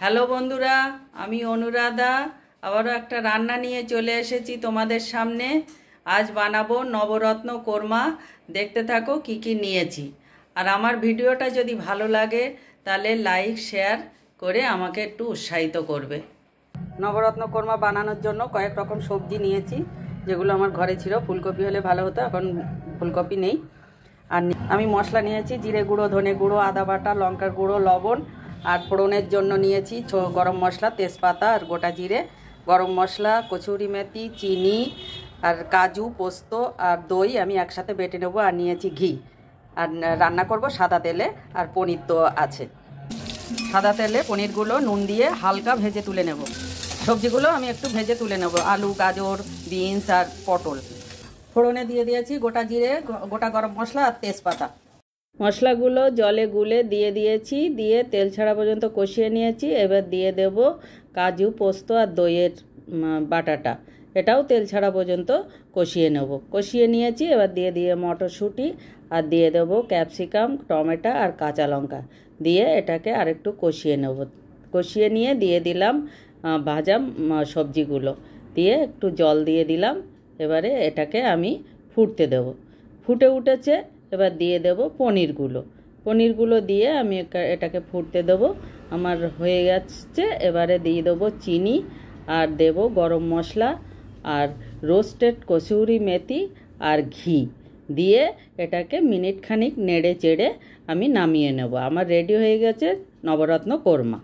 Hello বন্ধুরা, আমি অনুরাধা আবারও একটা রান্না নিয়ে চলে এসেছি তোমাদের সামনে। আজ বানাবো নবরত্ন কোরমা। দেখতে থাকো কি কি নিয়েছি। আর আমার ভিডিওটা যদি ভালো লাগে তাহলে লাইক শেয়ার করে আমাকে একটু উৎসাহিত করবে। নবরত্ন কোরমা বানানোর জন্য কয়েক রকম সবজি নিয়েছি, যেগুলো আমার ঘরে ছিল। ফুলকপি হলে ভালো হতো, এখন ফুলকপি নেই। আর আমি মশলা নিয়েছি জিরে গুঁড়ো, ধনে গুঁড়ো, আদা বাটা, লঙ্কার গুঁড়ো, লবণ। আর ফোড়নের জন্য নিয়েছি গরম মশলা, তেজপাতা আর গোটা জিরে, গরম মশলা, কসুরি মেথি, চিনি আর কাজু, পোস্ত আর দই আমি একসাথে বেটে নেবো। আর নিয়েছি ঘি। আর রান্না করব সাদা তেলে। আর পনির তো আছে। সাদা তেলে পনিরগুলো নুন দিয়ে হালকা ভেজে তুলে নেব। সবজিগুলো আমি একটু ভেজে তুলে নেব, আলু, গাজর, বিনস আর পটল। ফোড়নে দিয়ে দিয়েছি গোটা জিরে, গোটা গরম মশলা আর তেজপাতা। মশলাগুলো জলে গুলে দিয়ে দিয়েছি, দিয়ে তেল ছাড়া পর্যন্ত কষিয়ে নিয়েছি। এবার দিয়ে দেব কাজু, পোস্ত আর দইয়ের বাটাটা। এটাও তেল ছাড়া পর্যন্ত কষিয়ে নেব। কষিয়ে নিয়েছি। এবার দিয়ে মটরশুঁটি আর দিয়ে দেব ক্যাপসিকাম, টমেটো আর কাঁচা লঙ্কা দিয়ে এটাকে আরেকটু কষিয়ে নেব। কষিয়ে নিয়ে দিয়ে দিলাম ভাজা সবজিগুলো, দিয়ে একটু জল দিয়ে দিলাম। এবারে এটাকে আমি ফুটতে দেব। ফুটে উঠেছে, এবার দিয়ে দেব পনিরগুলো দিয়ে আমি এটাকে ফুটতে দেব। আমার হয়ে গেছে। এবারে দিয়ে দেবো চিনি আর দেব গরম মশলা আর রোস্টেড কসুরি মেথি আর ঘি দিয়ে এটাকে মিনিট খানিক নেড়ে চেড়ে আমি নামিয়ে নেব। আমার রেডি হয়ে গেছে নবরত্ন কোরমা।